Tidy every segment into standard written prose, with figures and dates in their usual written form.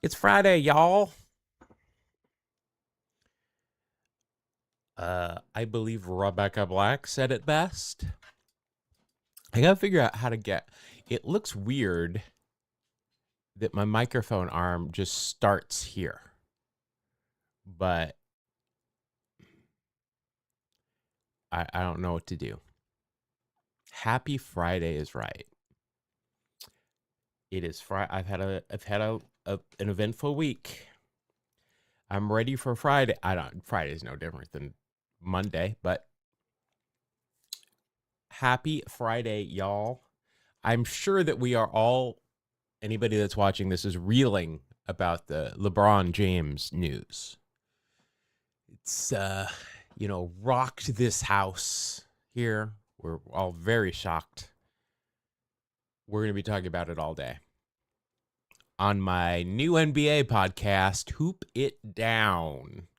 It's Friday, y'all. I believe Rebecca Black said it best. I gotta figure out how to get. It looks weird that my microphone arm just starts here, but I don't know what to do. Happy Friday is right. It is Friday. I've had an eventful week. I'm ready for Friday. Friday's no different than Monday, but happy Friday, y'all. I'm sure that we are all, anybody that's watching this is reeling about the LeBron James news. It's, rocked this house here. We're all very shocked. We're going to be talking about it all day. On my new NBA podcast, Hoop It Down.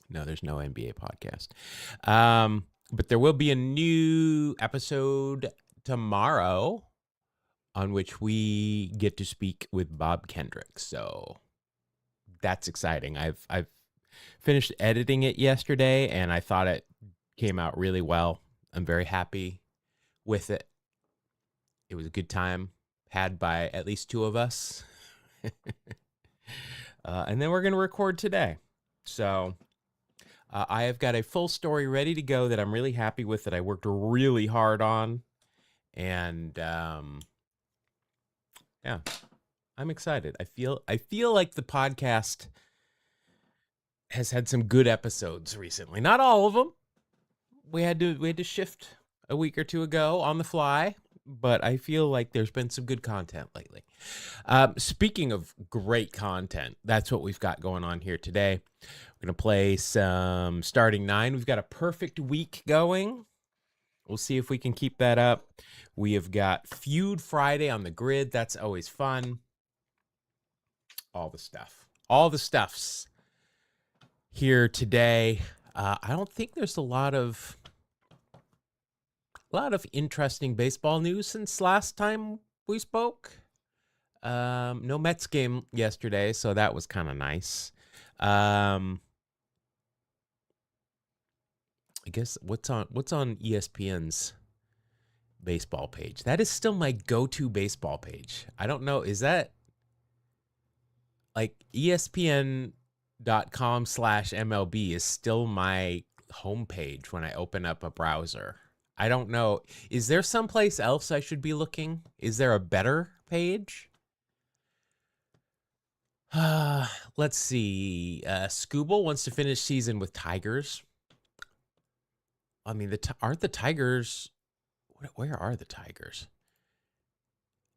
No, there's no NBA podcast. But there will be a new episode tomorrow on which we get to speak with Bob Kendrick. So that's exciting. I've finished editing it yesterday and I thought it came out really well. I'm very happy with it. It was a good time had by at least two of us. And then we're going to record today. So I have got a full story ready to go that I'm really happy with, that I worked really hard on. And yeah, I'm excited. I feel like the podcast has had some good episodes recently. Not all of them. We had to shift a week or two ago on the fly, but I feel like there's been some good content lately. Speaking of great content, that's what we've got going on here today. We're going to play some starting nine. We've got a perfect week going. We'll see if we can keep that up. We have got Feud Friday on the grid. That's always fun. All the stuffs here today. I don't think there's a lot of interesting baseball news since last time we spoke. No Mets game yesterday, so that was kind of nice. I guess what's on ESPN's baseball page? That is still my go-to baseball page. I don't know. Is that like ESPN.com/MLB is still my homepage when I open up a browser? I don't know. Is there someplace else I should be looking? Is there a better page? Let's see. Scooble wants to finish season with Tigers. I mean, aren't the Tigers? Where are the Tigers?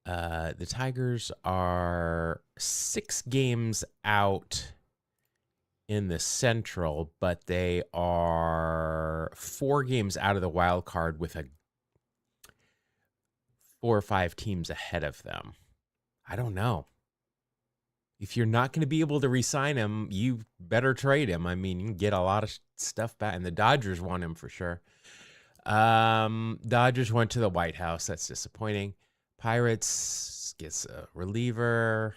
The Tigers are 6 games out in the Central, but they are 4 games out of the wild card with 4 or 5 teams ahead of them. I don't know. If you're not going to be able to re-sign him, you better trade him. I mean, you can get a lot of stuff back, and the Dodgers want him for sure. Dodgers went to the White House. That's disappointing. Pirates gets a reliever.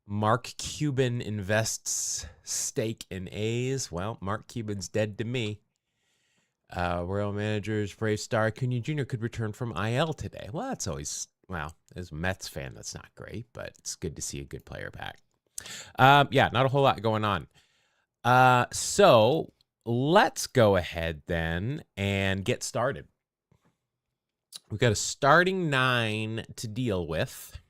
Mark Cuban invests stake in A's. Well, Mark Cuban's dead to me. Royal managers, Brave star Acuna Jr. could return from IL today. Well, that's always, well, as a Mets fan, that's not great, but it's good to see a good player back. Yeah, not a whole lot going on. So let's go ahead then and get started. We've got a starting 9 to deal with.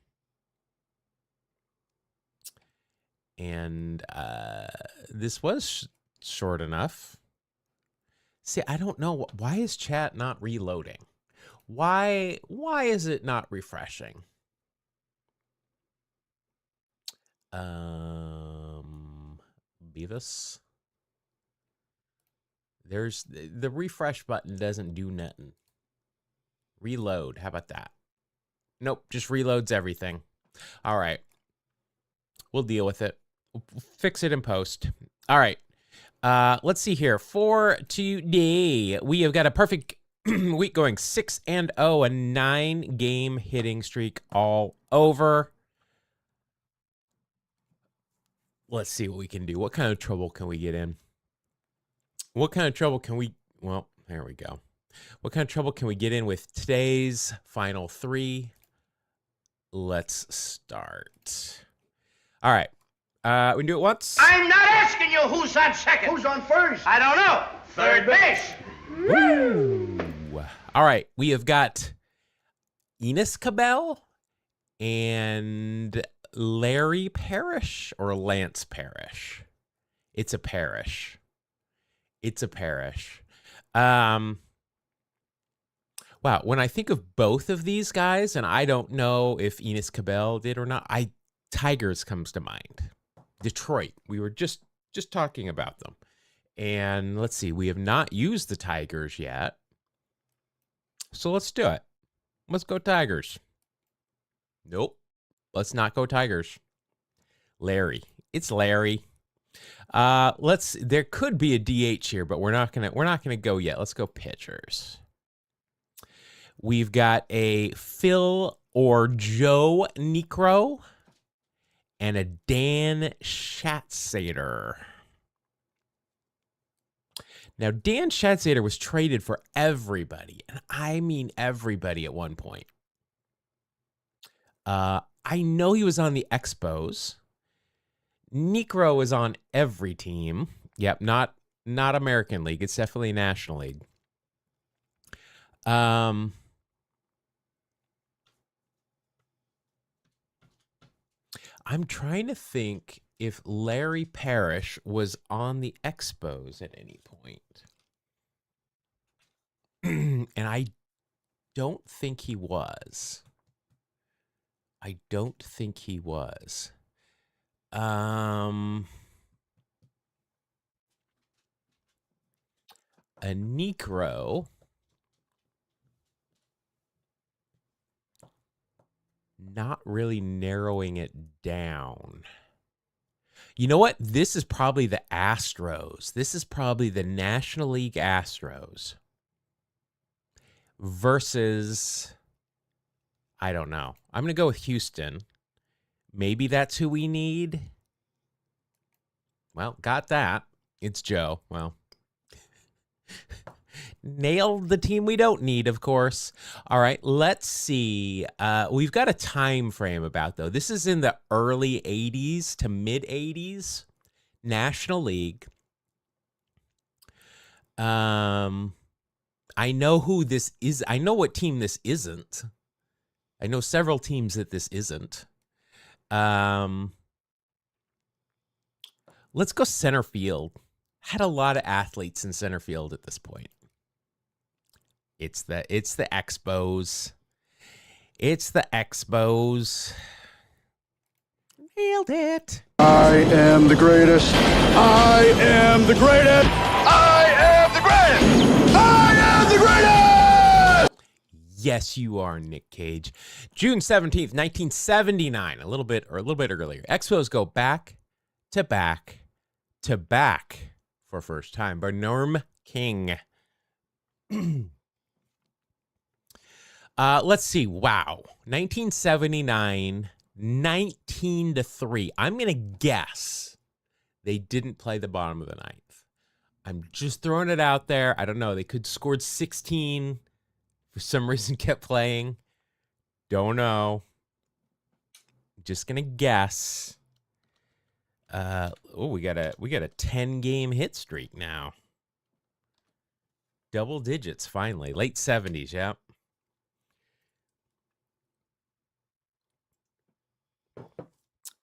And this was short enough. See, I don't know. Why is chat not reloading? Why is it not refreshing? Beavis. There's the refresh button doesn't do nothing. Reload. How about that? Nope, just reloads everything. All right. We'll deal with it. We'll fix it in post. All right. Let's see here. For today, we have got a perfect week going 6-0, a 9-game hitting streak all over. let's see what we can do. What kind of trouble can we get in? What kind of trouble can we, well, there we go. What kind of trouble can we get in with today's final three? Let's start. All right. We can do it once. I'm not asking you who's on second. Who's on first? I don't know. Third base. Woo. All right. We have got Enos Cabell and Larry Parrish or Lance Parrish. It's a Parrish. It's a Parrish. Wow, when I think of both of these guys, and I don't know if Enos Cabell did or not, Tigers comes to mind. Detroit. We were just talking about them. And let's see, we have not used the Tigers yet. So let's do it. Let's go Tigers. Nope. Let's not go Tigers. Larry. It's Larry. There could be a DH here, but we're not gonna go yet. Let's go pitchers. We've got a Phil or Joe Niekro and a Dan Schatzeder. Now, Dan Schatzeder was traded for everybody, and I mean everybody at one point. I know he was on the Expos. Niekro was on every team. Yep, not American League. It's definitely National League. I'm trying to think if Larry Parrish was on the Expos at any point. And I don't think he was. I don't think he was. A Niekro. Not really narrowing it down. You know what? This is probably the Astros. This is probably the National League Astros versus, I don't know. I'm going to go with Houston. Maybe that's who we need. Well, got that. It's Joe. Well, nailed the team we don't need, of course. All right, let's see. We've got a time frame about, though. This is in the early 80s to mid 80s. National League. I know who this is. I know what team this isn't. I know several teams that this isn't. Let's go center field. Had a lot of athletes in center field at this point. It's the Expos. It's the Expos. Nailed it. I am the greatest. I am the greatest. I am the greatest. I am the greatest. Yes, you are, Nick Cage. June 17th, 1979. A little bit earlier. Expos go back to back to back for first time by Norm King. Let's see. Wow. 1979, 19-3. I'm going to guess they didn't play the bottom of the ninth. I'm just throwing it out there. I don't know. They could scored 16. For some reason, kept playing. Don't know. Just going to guess. We got a 10-game hit streak now. Double digits, finally. Late 70s, yeah.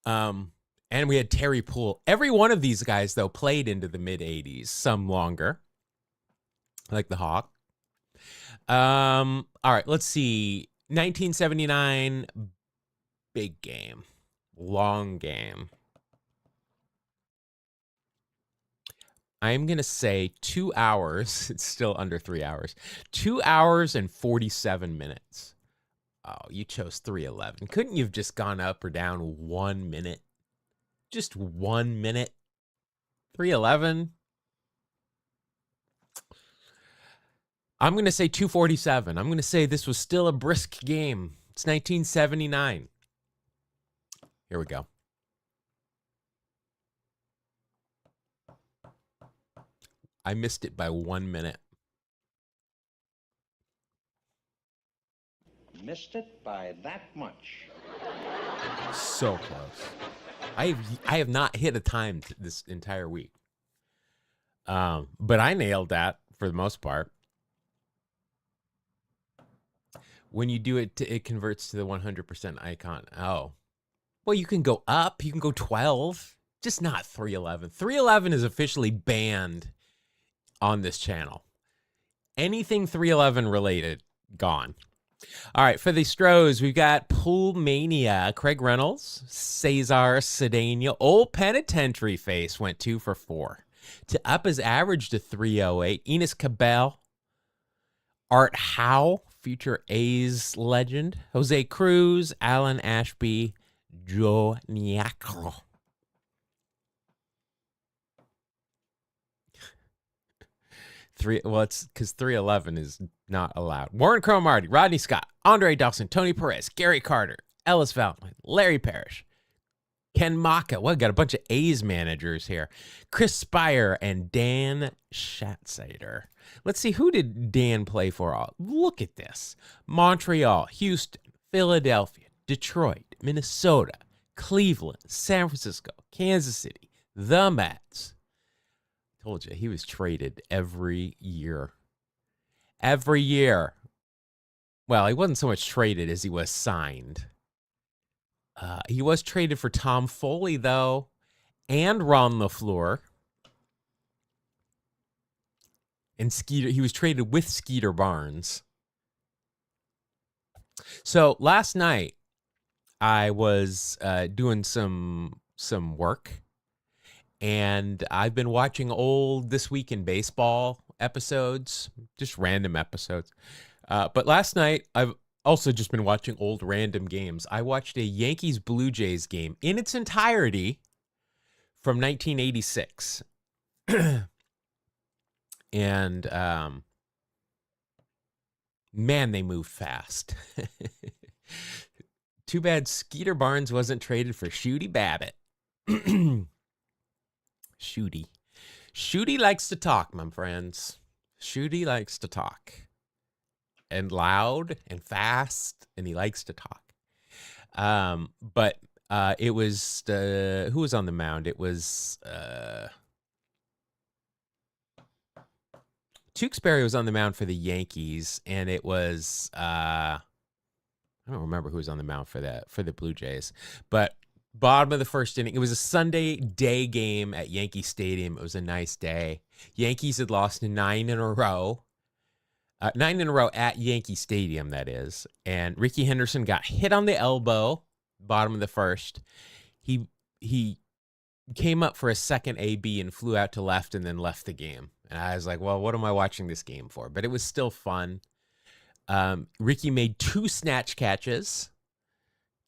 And we had Terry Poole. Every one of these guys, though, played into the mid-80s, some longer, like the Hawk. All right, let's see. 1979, big game, long game. I'm going to say 2 hours. It's still under 3 hours. 2 hours and 47 minutes. Oh, you chose 3:11. Couldn't you have just gone up or down 1 minute? Just 1 minute. 3:11. I'm going to say 2:47. I'm going to say this was still a brisk game. It's 1979. Here we go. I missed it by 1 minute. Missed it by that much. So close. I have not hit a time this entire week. But I nailed that for the most part. When you do it, it converts to the 100% icon. Oh. Well, you can go up. You can go 12. Just not 311. 311 is officially banned on this channel. Anything 311 related, gone. All right, for the Stros, we've got Pool Mania, Craig Reynolds, Cesar Cedeno. Old Penitentiary Face went 2 for 4. To up his average to 308. Enos Cabell, Art Howe, future A's legend. Jose Cruz, Alan Ashby, Joe Niacro. It's because 311 is not allowed. Warren Cromartie, Rodney Scott, Andre Dawson, Tony Perez, Gary Carter, Ellis Valentine, Larry Parrish, Ken Maka. Well, got a bunch of A's managers here. Chris Spire and Dan Schatzeder. Let's see, who did Dan play for? Look at this. Montreal, Houston, Philadelphia, Detroit, Minnesota, Cleveland, San Francisco, Kansas City, the Mets. Told you, he was traded every year. Every year. Well, he wasn't so much traded as he was signed. He was traded for Tom Foley, though, and Ron LaFleur. And Skeeter, he was traded with Skeeter Barnes. So last night, I was doing some work. And I've been watching old This Week in Baseball episodes, just random episodes. But last night, I've also just been watching old random games. I watched a Yankees-Blue Jays game in its entirety from 1986. And, man, they moved fast. Too bad Skeeter Barnes wasn't traded for Shooty Babbitt. Shooty likes to talk, my friends. Shooty likes to talk. And loud and fast, and he likes to talk. But it was, who was on the mound? It was, Tewksbury was on the mound for the Yankees, and it was, I don't remember who was on the mound for the Blue Jays. But bottom of the first inning. It was a Sunday day game at Yankee Stadium. It was a nice day. Yankees had lost 9 in a row. 9 in a row at Yankee Stadium, that is. And Ricky Henderson got hit on the elbow, bottom of the first. He came up for a second AB and flew out to left and then left the game. And I was like, well, what am I watching this game for? But it was still fun. Ricky made 2 snatch catches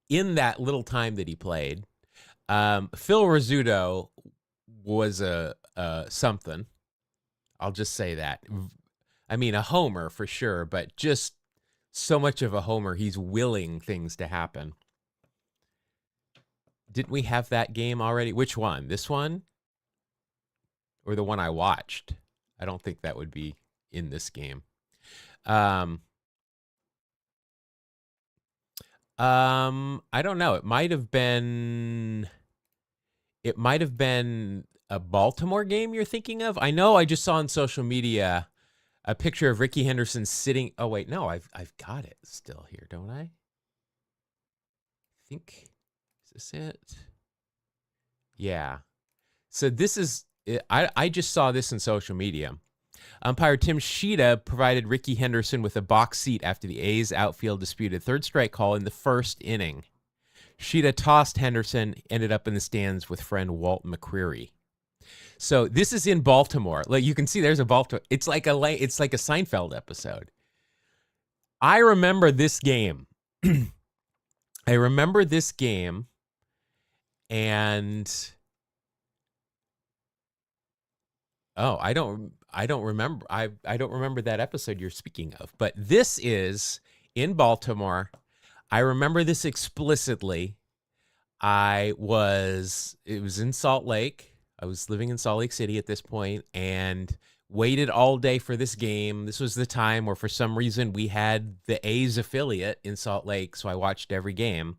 in that little time that he played. Phil Rizzuto was a something. I'll just say that. I mean, a homer for sure, but just so much of a homer, he's willing things to happen. Didn't we have that game already? Which one? This one? Or the one I watched? I don't think that would be in this game. I don't know. It might have been a Baltimore game you're thinking of. I know I just saw on social media a picture of Ricky Henderson sitting. Oh wait, no, I've got it still here, don't I? I think, is this it? Yeah. So this is I just saw this in social media. Umpire Tim Sheeta provided Ricky Henderson with a box seat after the A's outfield disputed third strike call in the first inning. Sheeta tossed Henderson, ended up in the stands with friend Walt McCreary. So this is in Baltimore. Like you can see, there's a Baltimore. It's like a Seinfeld episode. I remember this game. And oh, I don't remember. I don't remember that episode you're speaking of. But this is in Baltimore. I remember this explicitly. It was in Salt Lake. I was living in Salt Lake City at this point, and Waited all day for this game. This was the time where, for some reason, we had the A's affiliate in Salt Lake, so I watched every game.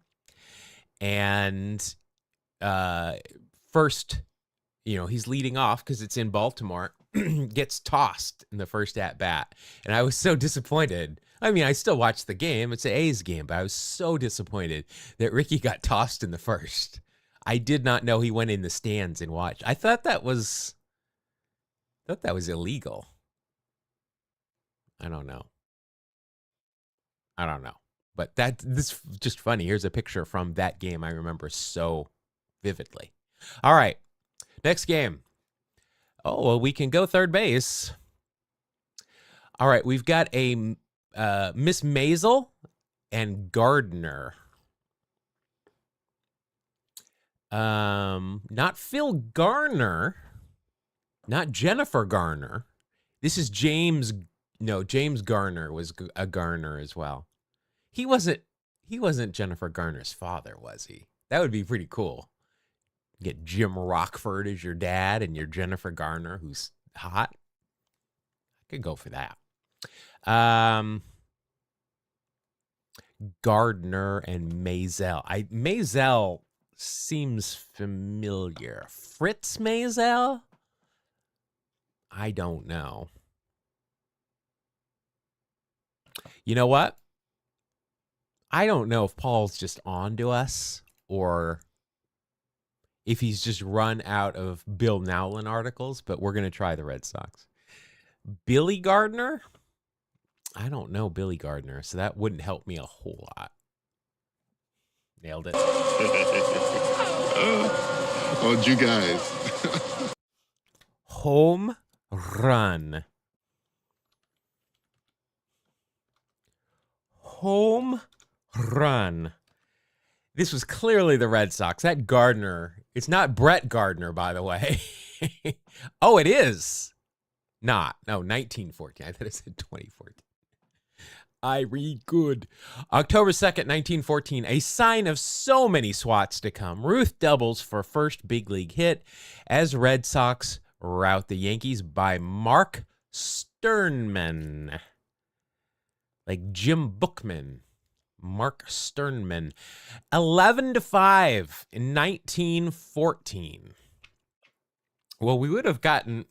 And first, he's leading off because it's in Baltimore, gets tossed in the first at-bat. And I was so disappointed. I mean, I still watched the game. It's an A's game, but I was so disappointed that Ricky got tossed in the first. I did not know he went in the stands and watched. I thought that was illegal. I don't know. But this is just funny. Here's a picture from that game I remember so vividly. All right. Next game. Oh, well, we can go third base. All right. We've got a Miss Maisel and Gardner. Not Phil Garner. Not Jennifer Garner. This is James. No, James Garner was a Garner as well. He wasn't Jennifer Garner's father, was he? That would be pretty cool. Get Jim Rockford as your dad and your Jennifer Garner, who's hot. I could go for that. Gardner and Maisel. Maisel seems familiar. Fritz Maisel? I don't know. You know what? I don't know if Paul's just on to us or if he's just run out of Bill Nowlin articles, but we're going to try the Red Sox. Billy Gardner? I don't know Billy Gardner, so that wouldn't help me a whole lot. Nailed it. Oh, you guys. Home run. Home run. This was clearly the Red Sox. That Gardner, it's not Brett Gardner, by the way. Oh, it is. Not. No, 1914. I thought it said 2014. I read good. October 2nd, 1914, a sign of so many swats to come. Ruth doubles for first big league hit as Red Sox rout the Yankees by Mark Sternman. Like Jim Bookman. Mark Sternman. 11-5 in 1914. Well, we would have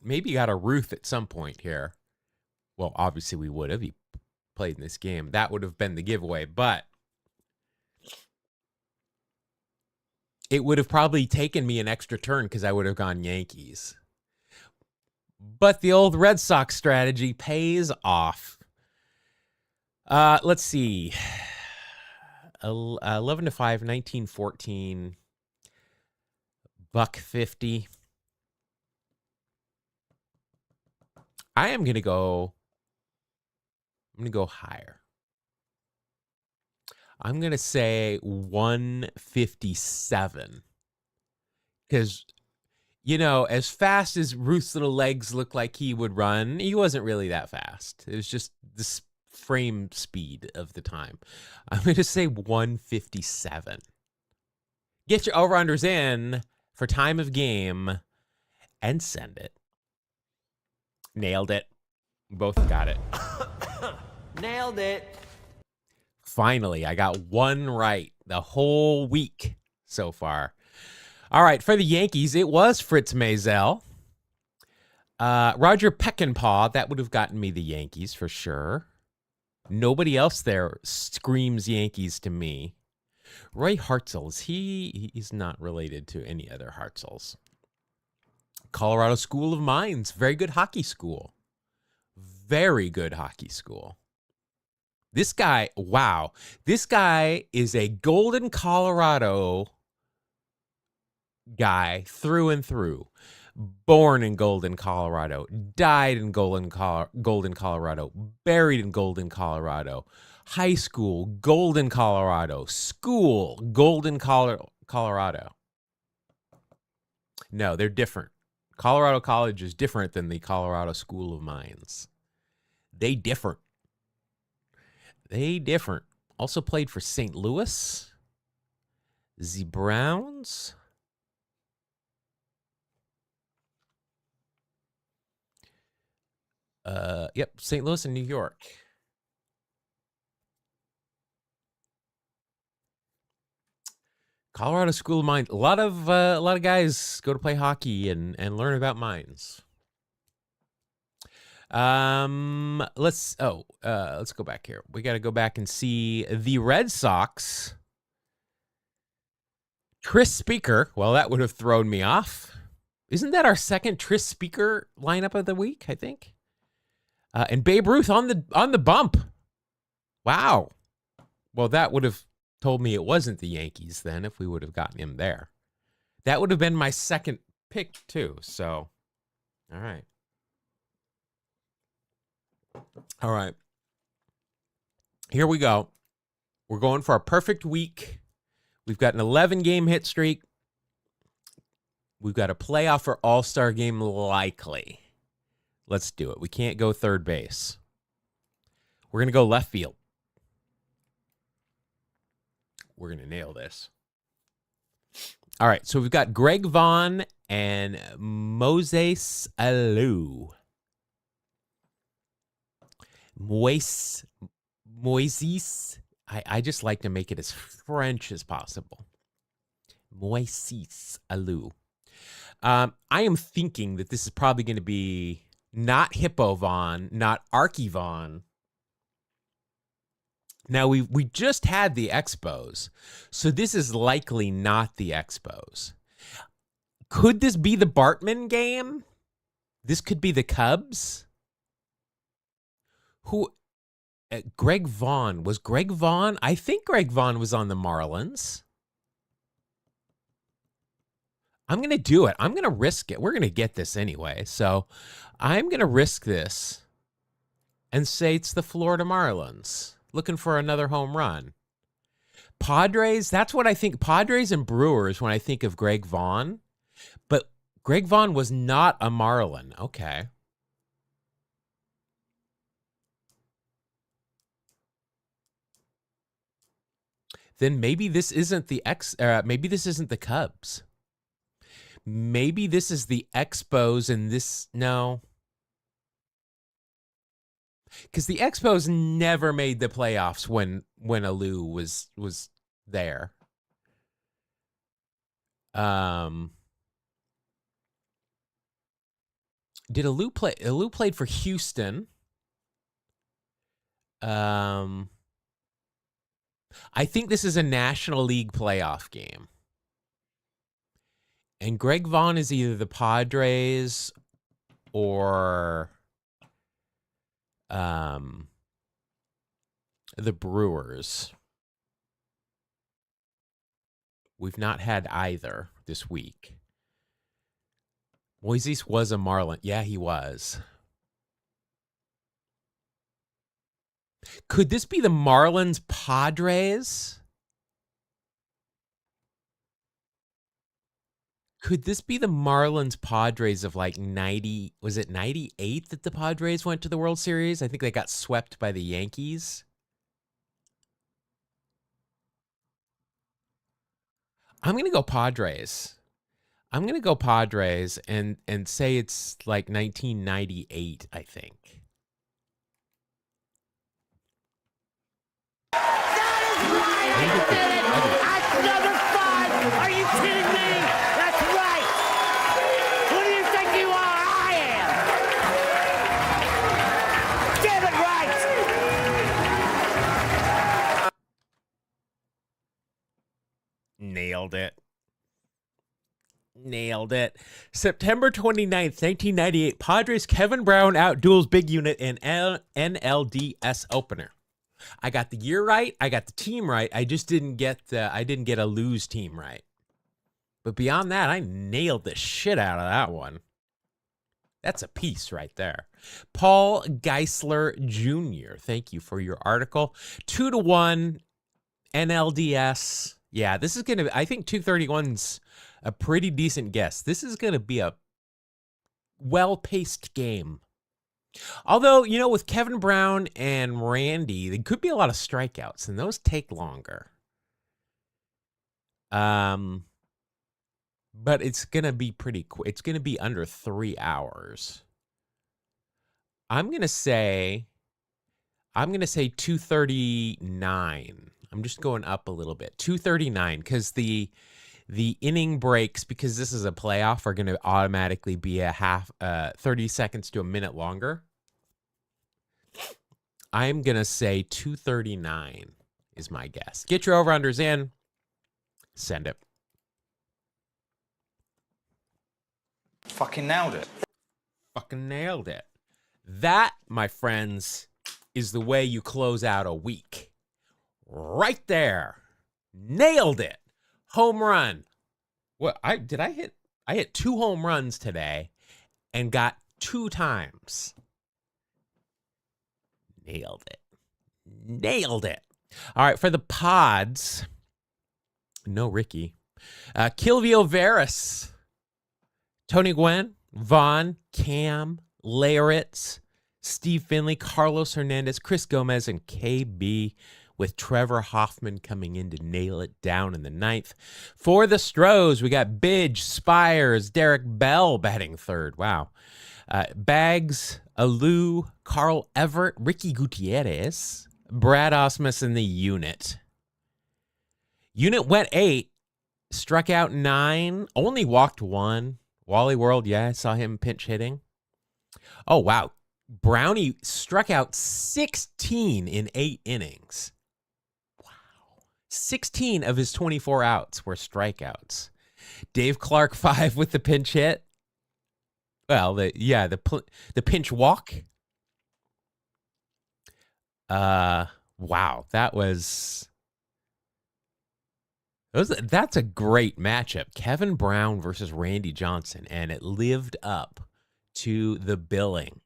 maybe got a Ruth at some point here. Well, obviously we would have. He played in this game. That would have been the giveaway, but it would have probably taken me an extra turn because I would have gone Yankees. But the old Red Sox strategy pays off. Let's see. 11-5, 1914. $1.50. I'm going to go higher. I'm going to say 157. Because, as fast as Ruth's little legs looked like he would run, he wasn't really that fast. It was just this frame speed of the time. I'm going to say 157. Get your over-unders in for time of game and send it. Nailed it. Both got it. Nailed it. Finally, I got one right the whole week so far. All right, for the Yankees, it was Fritz Maisel. Roger Peckinpah, that would have gotten me the Yankees for sure. Nobody else there screams Yankees to me. Roy Hartzell, he's not related to any other Hartzels. Colorado School of Mines, very good hockey school. Very good hockey school. This guy, wow. This guy is a Golden, Colorado guy through and through. Born in Golden, Colorado. Died in Golden, Colorado. Buried in Golden, Colorado. High school, Golden, Colorado. School, Golden, Colorado. No, they're different. Colorado College is different than the Colorado School of Mines. They different. Also played for St. Louis. The Browns. Yep, St. Louis and New York. Colorado School of Mines. A lot of guys go to play hockey and learn about mines. Let's go back here. We got to go back and see the Red Sox. Tris Speaker. Well, that would have thrown me off. Isn't that our second Tris Speaker lineup of the week, I think? And Babe Ruth on the bump. Wow. Well, that would have told me it wasn't the Yankees then if we would have gotten him there. That would have been my second pick too. So, all right. All right. Here we go. We're going for a perfect week. We've got an 11-game hit streak. We've got a playoff or all-star game likely. Let's do it. We can't go third base. We're going to go left field. We're going to nail this. All right, so we've got Greg Vaughn and Moises Alou. Moises. I just like to make it as French as possible. Moises Alou. I am thinking that this is probably going to be not Hippo Vaughn, not Archie Vaughn. Now, we just had the Expos, so this is likely not the Expos. Could this be the Bartman game? This could be the Cubs? Who? Greg Vaughn. Was Greg Vaughn? I think Greg Vaughn was on the Marlins. I'm going to do it. I'm going to risk it. We're going to get this anyway, so I'm going to risk this and say it's the Florida Marlins. Looking for another home run. Padres, that's what I think. Padres and Brewers when I think of Greg Vaughn. But Greg Vaughn was not a Marlin. Okay. Then maybe this isn't the maybe this isn't the Cubs. Maybe this is the Expos and this no. Because the Expos never made the playoffs when Alou was there. Did Alou play? Alou played for Houston. I think this is a National League playoff game. And Greg Vaughn is either the Padres or the Brewers. We've not had either this week. Moises was a Marlin. Yeah, he was. Could this be the Marlins Padres? Could this be the Marlins Padres of like 90? Was it 98 that the Padres went to the World Series? I think they got swept by the Yankees. I'm going to go Padres. I'm going to go Padres and say it's like 1998, I think. That's number 5! Are you kidding me? That's right! Who do you think you are? I am! Get it right! Nailed it. Nailed it. September 29th, 1998. Padres Kevin Brown outduels Big Unit in NLDS opener. I got the year right. I got the team right. I just didn't get a lose team right. But beyond that, I nailed the shit out of that one. That's a piece right there. Paul Geisler Jr., thank you for your article. 2-1 NLDS. Yeah, this is going to, I think 231's a pretty decent guess. This is going to be a well-paced game. Although, you know, with Kevin Brown and Randy, there could be a lot of strikeouts, and those take longer. But it's going to be pretty quick. It's going to be under 3 hours. I'm going to say 239. I'm just going up a little bit. 239 because the inning breaks, because this is a playoff, are going to automatically be a 30 seconds to a minute longer. I'm going to say 239 is my guess. Get your over-unders in. Send it. Fucking nailed it. Fucking nailed it. That, my friends, is the way you close out a week. Right there. Nailed it. Home run. What I hit 2 home runs today and got 2 times. Nailed it. Nailed it. All right, for the pods. No Ricky. Kilvio Veras. Tony Gwynn, Vaughn, Cam, Laritz, Steve Finley, Carlos Hernandez, Chris Gomez, and KB, with Trevor Hoffman coming in to nail it down in the 9th. For the Stros, we got Bidge, Spires, Derek Bell batting third. Wow. Bags, Alou, Carl Everett, Ricky Gutierrez, Brad Osmus in the unit. Unit went 8, struck out 9, only walked 1. Wally World, yeah, I saw him pinch hitting. Oh, wow. Brownie struck out 16 in 8 innings. Wow. 16 of his 24 outs were strikeouts. Dave Clark, 5 with the pinch hit. Well, the pinch walk. Wow, that's a great matchup. Kevin Brown versus Randy Johnson, and it lived up to the billing.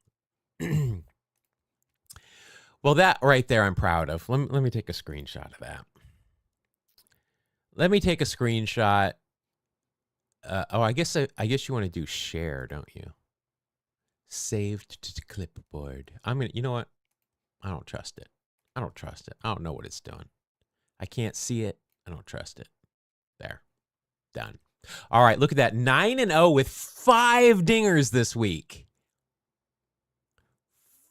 Well, that right there I'm proud of. Let me take a screenshot of that. Let me take a screenshot. I guess you want to do share, don't you? Saved to clipboard. You know what? I don't trust it. I don't know what it's doing. I can't see it. I don't trust it. There. Done. All right, look at that. 9-0 with 5 dingers this week.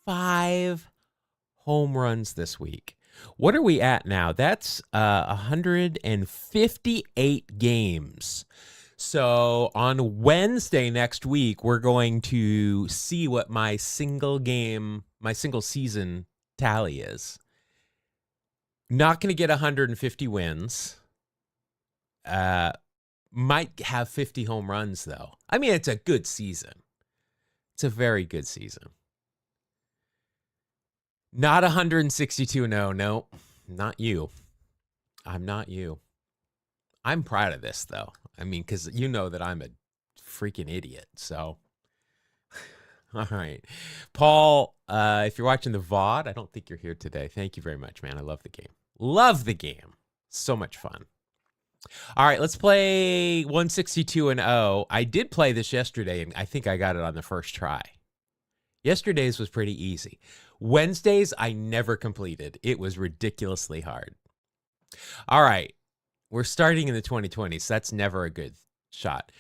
5 home runs this week. What are we at now? That's 158 games. So on Wednesday next week, we're going to see what my single season tally is. Not going to get 150 wins. Might have 50 home runs, though. I mean, it's a good season. It's a very good season. Not 162, no, not you. I'm not you. I'm proud of this, though. I mean, because you know that I'm a freaking idiot, so. All right. Paul, if you're watching the VOD, I don't think you're here today. Thank you very much, man. I love the game. Love the game. So much fun. All right, let's play 162-0. I did play this yesterday, and I think I got it on the first try. Yesterday's was pretty easy. Wednesdays, I never completed. It was ridiculously hard. All right, we're starting in the 2020s. That's never a good shot.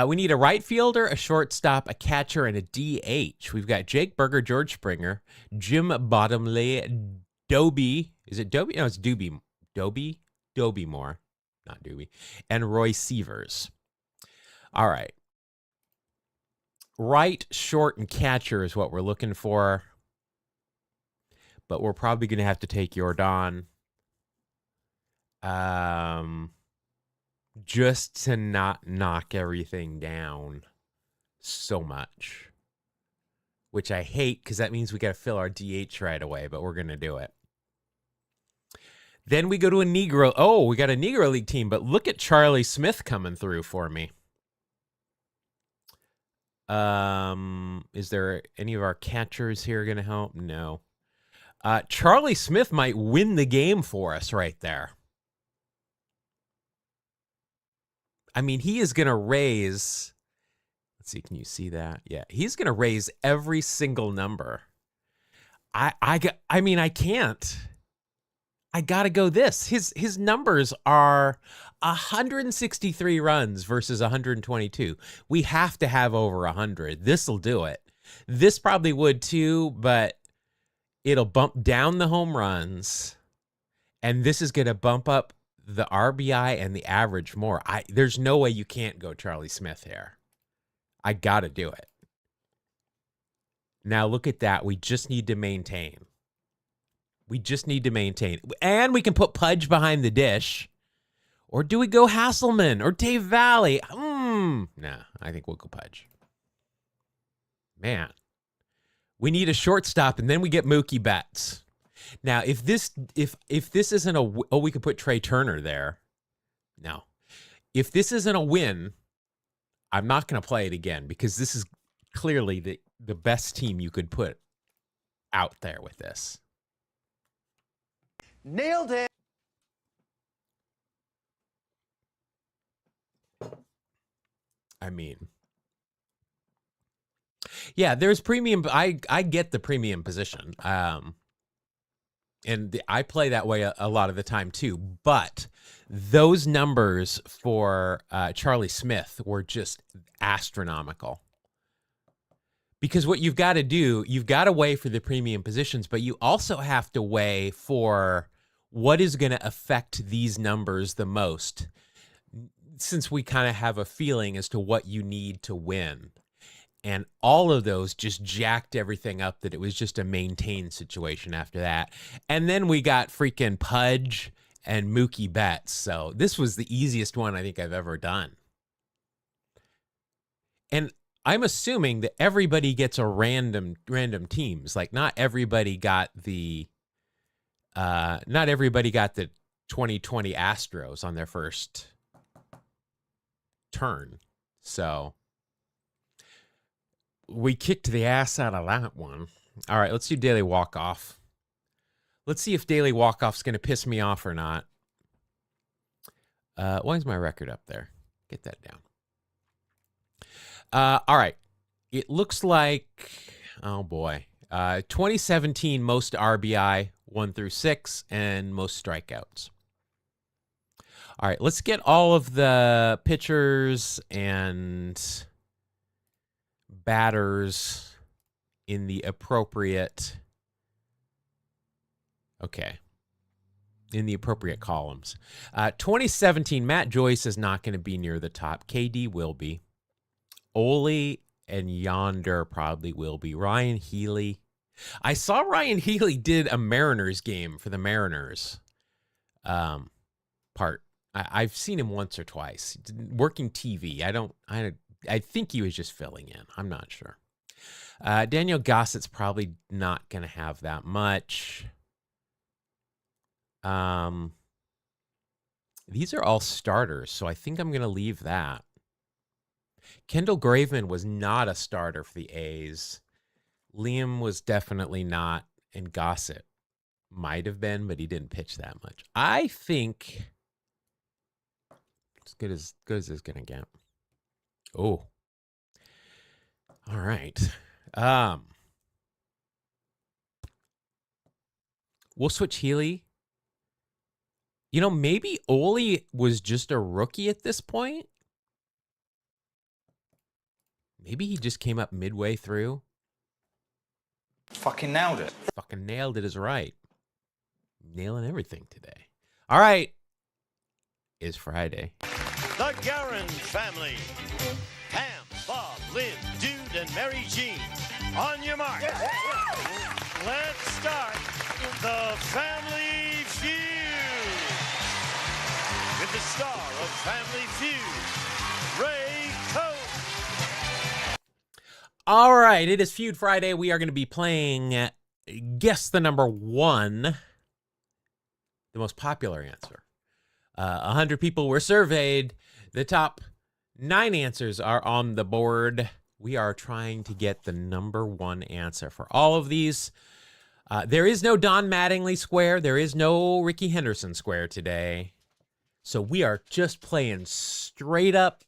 We need a right fielder, a shortstop, a catcher, and a DH. We've got Jake Berger, George Springer, Jim Bottomley, Doby. Is it Doby? No, it's Doby. Doby Moore. Not Doobie, and Roy Sievers. All right. Right, short, and catcher is what we're looking for. But we're probably going to have to take Yordan. Just to not knock everything down so much. Which I hate, because that means we got to fill our DH right away, but we're going to do it. Then we go to a Negro. Oh, we got a Negro League team, but look at Charlie Smith coming through for me. Is there any of our catchers here going to help? No. Charlie Smith might win the game for us right there. I mean, he is going to raise. Let's see, can you see that? Yeah, he's going to raise every single number. I mean, I can't. I got to go this. His numbers are 163 runs versus 122. We have to have over 100. This will do it. This probably would too, but it'll bump down the home runs, and this is going to bump up the RBI and the average more. There's no way you can't go Charlie Smith here. I got to do it. Now look at that. We just need to maintain. We just need to maintain. And we can put Pudge behind the dish. Or do we go Hasselman or Dave Valley? Nah, I think we'll go Pudge. Man. We need a shortstop, and then we get Mookie Betts. Now, if this isn't we could put Trey Turner there. No. If this isn't a win, I'm not going to play it again because this is clearly the best team you could put out there with this. Nailed it. I mean, yeah, there's premium. I get the premium position. And I play that way a lot of the time too. But those numbers for Charlie Smith were just astronomical. Because what you've got to do, you've got to weigh for the premium positions, but you also have to weigh for what is going to affect these numbers the most, since we kind of have a feeling as to what you need to win. And all of those just jacked everything up that it was just a maintain situation after that. And then we got freaking Pudge and Mookie Betts. So this was the easiest one I think I've ever done. And I'm assuming that everybody gets a random teams. Like not everybody got the 2020 Astros on their first turn. So we kicked the ass out of that one. All right, let's do daily walk-off. Let's see if daily walk-off's going to piss me off or not. Why is my record up there? Get that down. All right. It looks like, oh boy, 2017 most RBI 1 through 6 and most strikeouts. All right, let's get all of the pitchers and batters in the appropriate, in the appropriate columns. 2017, Matt Joyce is not going to be near the top. KD will be. Ole and Yonder probably will be. Ryan Healy. I saw Ryan Healy did a Mariners game for the Mariners part. I've seen him once or twice working TV. I think he was just filling in. I'm not sure. Daniel Gossett's probably not going to have that much. These are all starters, so I think I'm going to leave that. Kendall Graveman was not a starter for the A's. Liam was definitely not, and Gossett might have been, but he didn't pitch that much. I think as good as it's going to get. Oh. All right. We'll switch Healy. You know, maybe Ole was just a rookie at this point. Maybe he just came up midway through. Fucking nailed it. Fucking nailed it is right. Nailing everything today. All right. It's Friday. The Guerin family. Pam, Bob, Lynn, Dude, and Mary Jean. On your mark. Let's start the Family Feud. With the star of Family Feud, Ray Coe. All right, it is Feud Friday. We are going to be playing Guess the Number One, the most popular answer. 100 people were surveyed. The top 9 answers are on the board. We are trying to get the number one answer for all of these. There is no Don Mattingly square. There is no Ricky Henderson square today. So we are just playing straight up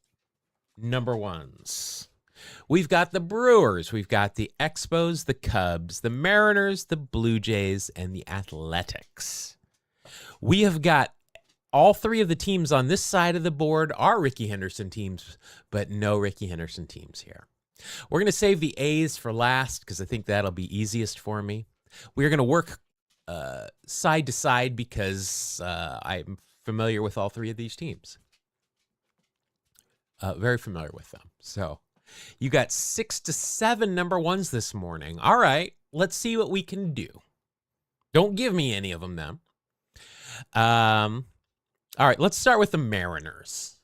number ones. We've got the Brewers, we've got the Expos, the Cubs, the Mariners, the Blue Jays, and the Athletics. We have got all 3 of the teams on this side of the board are Ricky Henderson teams, but no Ricky Henderson teams here. We're going to save the A's for last because I think that'll be easiest for me. We're going to work side to side because I'm familiar with all three of these teams. Very familiar with them. So you got 6 to 7 number ones this morning. All right, let's see what we can do. Don't give me any of them then. All right, let's start with the Mariners.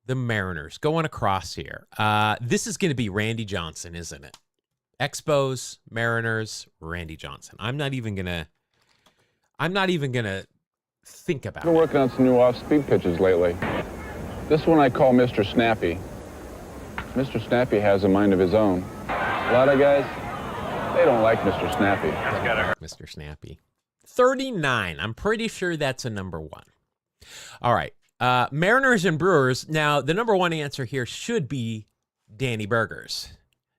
The Mariners going across here. This is going to be Randy Johnson, isn't it? Expos, Mariners, Randy Johnson. I'm not even gonna think about Been it. working on some new off-speed pitches lately. This one I call Mr. Snappy. Mr. Snappy has a mind of his own. A lot of guys, they don't like Mr. Snappy. Mr. Snappy. 39. I'm pretty sure that's a number one. All right. Mariners and Brewers. Now, the number one answer here should be Danny Burgers,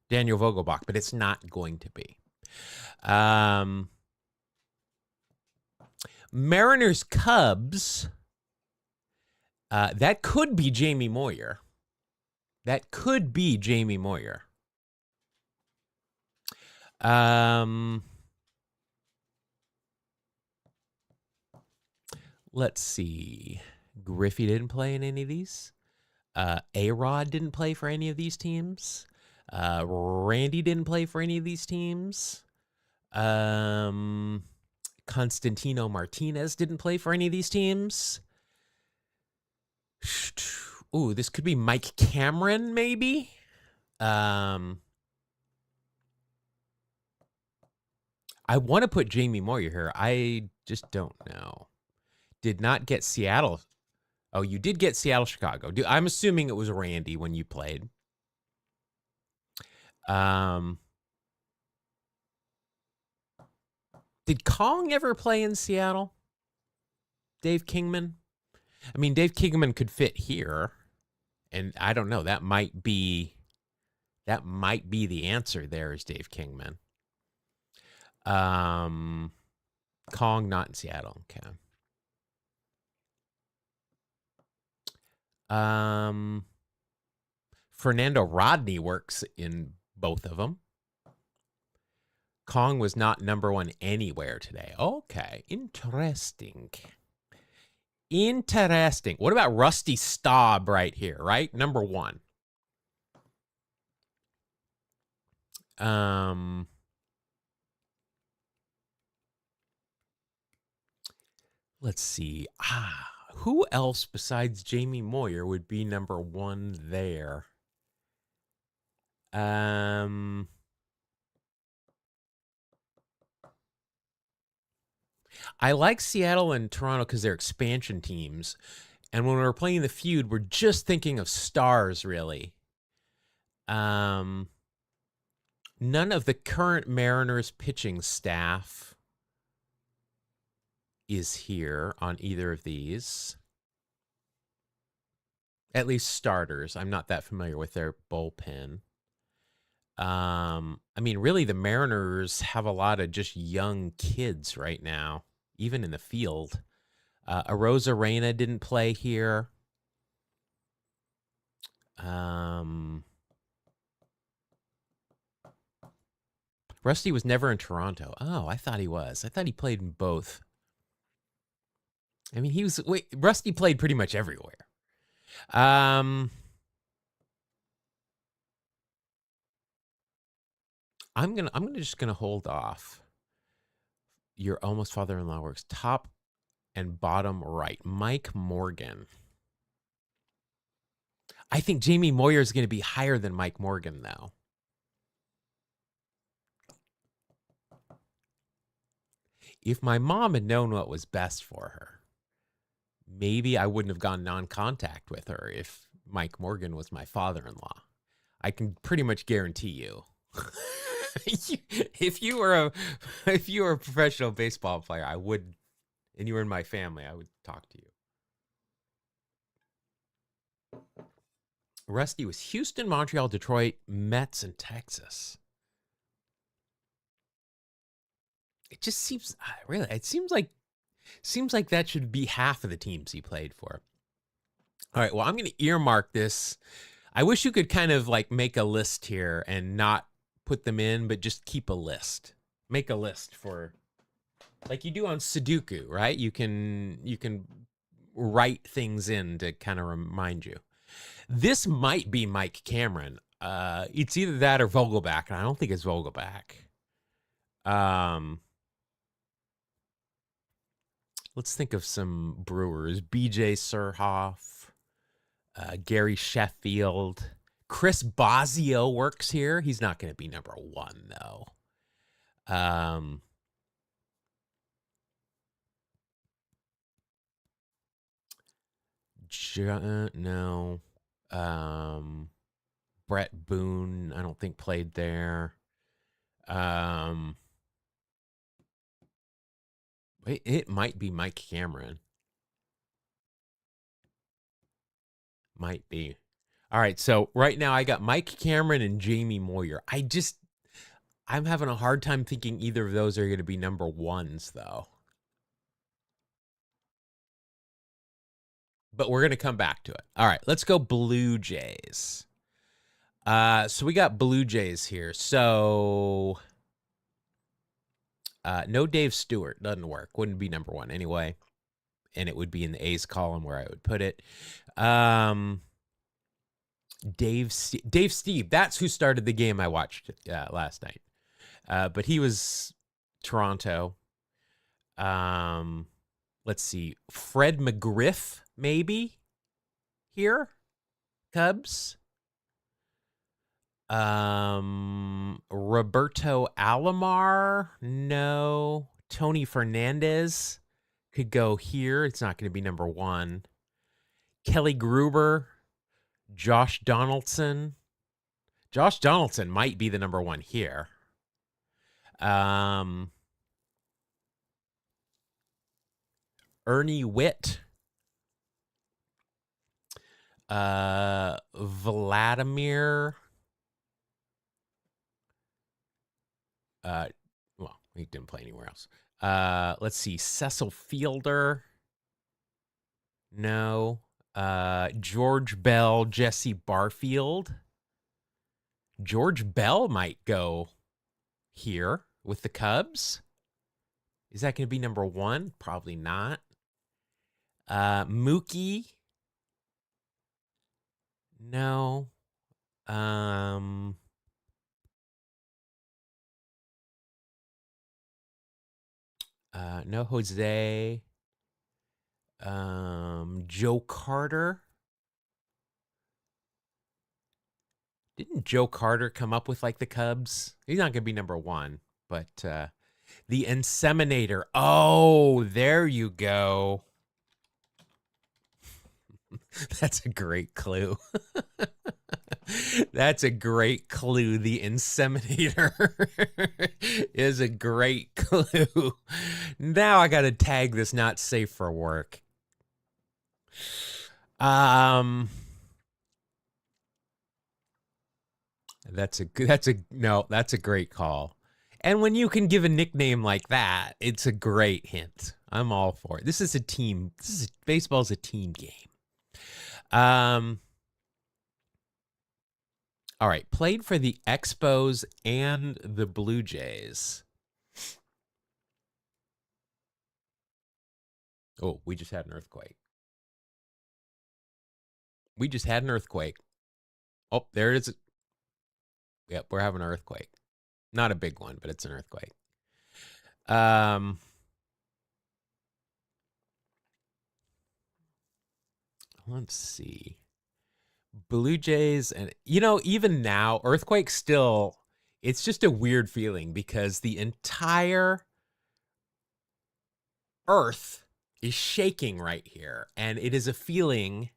Daniel Vogelbach, but it's not going to be. Mariners Cubs. That could be Jamie Moyer. That could be Jamie Moyer. Let's see. Griffey didn't play in any of these. A-Rod didn't play for any of these teams. Randy didn't play for any of these teams. Constantino Martinez didn't play for any of these teams. Ooh, this could be Mike Cameron, maybe. I want to put Jamie Moyer here. I just don't know. Did not get Seattle. Oh, you did get Seattle, Chicago. I'm assuming it was Randy when you played. Did Kong ever play in Seattle? Dave Kingman? I mean, Dave Kingman could fit here. And I don't know. That might be the answer there is Dave Kingman. Kong not in Seattle. Okay. Fernando Rodney works in both of them. Kong was not number one anywhere today. Okay, interesting. Interesting. What about Rusty Staub right here, right? Number one. Let's see. Who else besides Jamie Moyer would be number one there? I like Seattle and Toronto because they're expansion teams. And when we're playing the feud, we're just thinking of stars, really. None of the current Mariners pitching staff is here on either of these. At least starters. I'm not that familiar with their bullpen. I mean, really, the Mariners have a lot of just young kids right now, even in the field. Arosa Reyna didn't play here. Rusty was never in Toronto. Oh, I thought he was. I thought he played in both. I mean, Rusty played pretty much everywhere. I'm just gonna hold off. Your almost father-in-law works top and bottom right. Mike Morgan. I think Jamie Moyer is going to be higher than Mike Morgan, though. If my mom had known what was best for her, maybe I wouldn't have gone non-contact with her if Mike Morgan was my father-in-law. I can pretty much guarantee you. If you were a professional baseball player, I would, and you were in my family, I would talk to you. Rusty was Houston, Montreal, Detroit, Mets, and Texas. It just seems it seems like that should be half of the teams he played for. All right, well, I'm going to earmark this. I wish you could kind of like make a list here and not put them in, but just keep a list. Make a list for, like you do on Sudoku, right? You can write things in to kind of remind you. This might be Mike Cameron. It's either that or Vogelback, and I don't think it's Vogelback. Let's think of some Brewers. B.J. Surhoff, Gary Sheffield. Chris Bosio works here. He's not going to be number 1, though. No. Brett Boone, I don't think played there. It might be Mike Cameron. Might be. All right, so right now I got Mike Cameron and Jamie Moyer. I'm having a hard time thinking either of those are going to be number 1s, though. But we're going to come back to it. All right, let's go Blue Jays. So we got Blue Jays here. So no Dave Stewart. Doesn't work. Wouldn't be number 1 anyway. And it would be in the A's column where I would put it. Dave Steve. That's who started the game I watched last night. But he was Toronto. Let's see. Fred McGriff, maybe here. Cubs. Roberto Alomar, no. Tony Fernandez could go here. It's not going to be number 1. Kelly Gruber, Josh Donaldson. Josh Donaldson might be the number 1 here. Ernie Witt. Vladimir. Well, he didn't play anywhere else. Let's see. Cecil Fielder. No. George Bell, Jesse Barfield. George Bell might go here with the Cubs. Is that going to be number 1? Probably not. Mookie. No. No Jose. Joe Carter. Didn't Joe Carter come up with like the Cubs? He's not going to be number 1, but the Inseminator. Oh, there you go. That's a great clue. That's a great clue. The Inseminator is a great clue. Now I got to tag this not safe for work. That's a great call. And when you can give a nickname like that, it's a great hint. I'm all for it. Baseball's a team game. All right, played for the Expos and the Blue Jays. Oh, we just had an earthquake. Oh, there it is. Yep, we're having an earthquake. Not a big one, but it's an earthquake. Let's see. Blue Jays, and even now, earthquake still, it's just a weird feeling because the entire earth is shaking right here. And it is a feeling,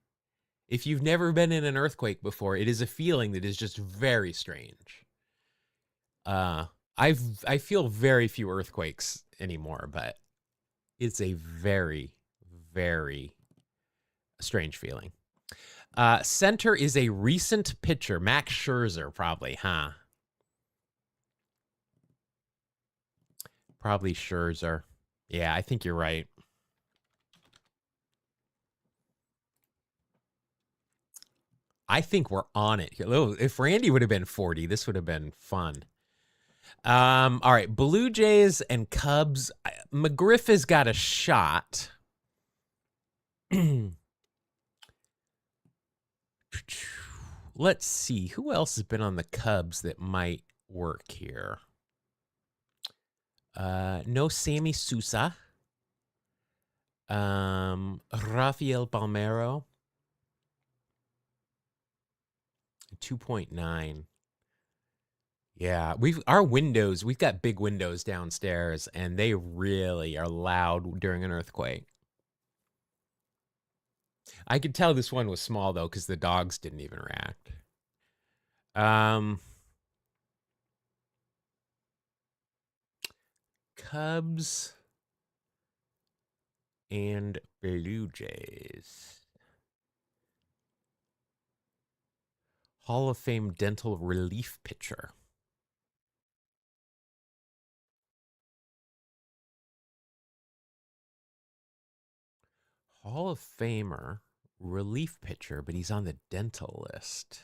if you've never been in an earthquake before, it is a feeling that is just very strange. I feel very few earthquakes anymore, but it's a very, very strange feeling. Center is a recent pitcher. Max Scherzer, probably, huh? Probably Scherzer. Yeah, I think you're right. I think we're on it here. If Randy would have been 40, this would have been fun. All right, Blue Jays and Cubs. McGriff has got a shot. Let's see. Who else has been on the Cubs that might work here? No Sammy Sosa. Rafael Palmeiro. 2.9. Yeah, we've got big windows downstairs, and they really are loud during an earthquake. I could tell this one was small though, because the dogs didn't even react. Cubs and Blue Jays. Hall of Fame dental relief pitcher. Hall of Famer, relief pitcher, but he's on the dental list.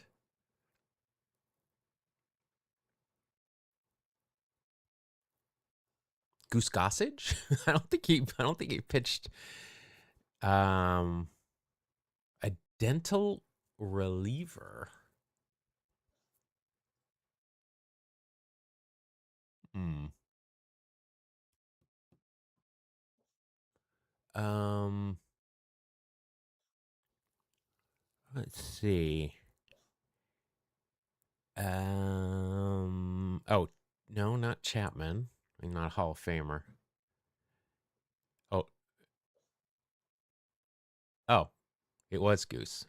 Goose Gossage? I don't think he pitched a dental reliever. Let's see. Oh, no, not Chapman. I'm not a Hall of Famer. Oh, it was Goose.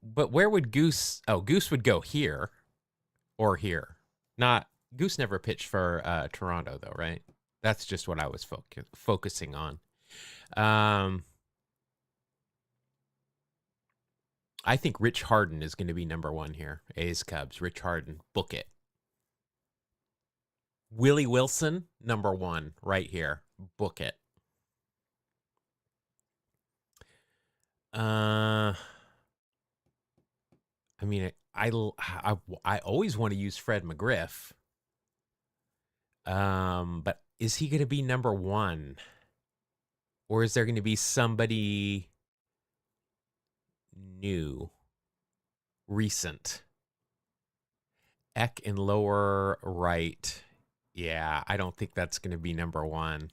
But where would Goose? Oh, Goose would go here or here. Not Goose never pitched for Toronto though, right? That's just what I was focusing on. I think Rich Harden is going to be number 1 here. A's Cubs. Rich Harden. Book it. Willie Wilson, number 1 right here. Book it. I mean, I always want to use Fred McGriff. But is he going to be number 1? Or is there going to be somebody new, recent? Eck in lower right. Yeah, I don't think that's going to be number 1.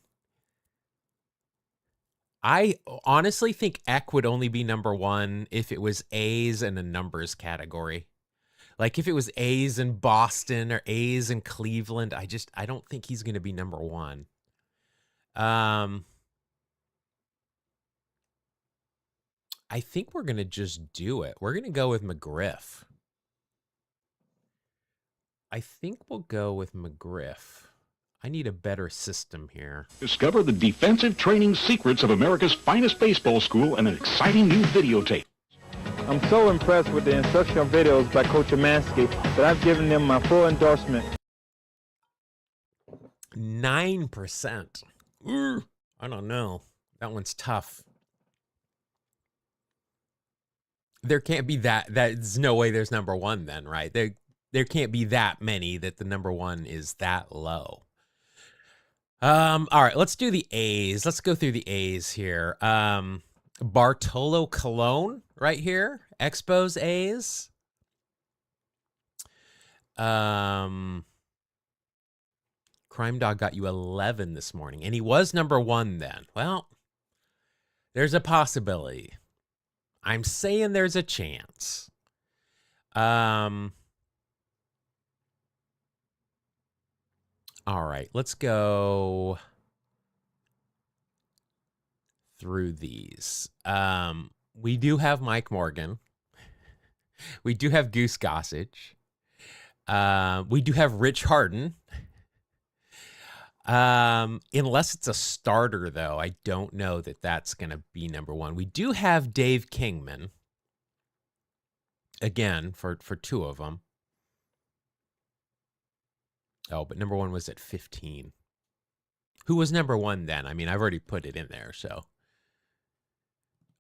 I honestly think Eck would only be number 1 if it was A's in a numbers category. Like if it was A's in Boston or A's in Cleveland, I don't think he's going to be number 1. I think we're going to just do it. We're going to go with McGriff. I think we'll go with McGriff. I need a better system here. Discover the defensive training secrets of America's finest baseball school and an exciting new videotape. I'm so impressed with the instructional videos by Coach Amansky that I've given them my full endorsement. 9%. I don't know. That one's tough. There can't be there's no way there's number 1 then, right? There can't be that many that the number 1 is that low. All right, let's do the A's. Let's go through the A's here. Bartolo Colon right here. Expos A's. Crime Dog got you 11 this morning, and he was number 1 then. Well, there's a possibility. I'm saying there's a chance. All right, let's go through these. We do have Mike Morgan. We do have Goose Gossage. We do have Rich Harden. Unless it's a starter, though, I don't know that that's going to be number 1. We do have Dave Kingman. Again, for 2 of them. Oh, but number 1 was at 15. Who was number 1 then? I mean, I've already put it in there, so.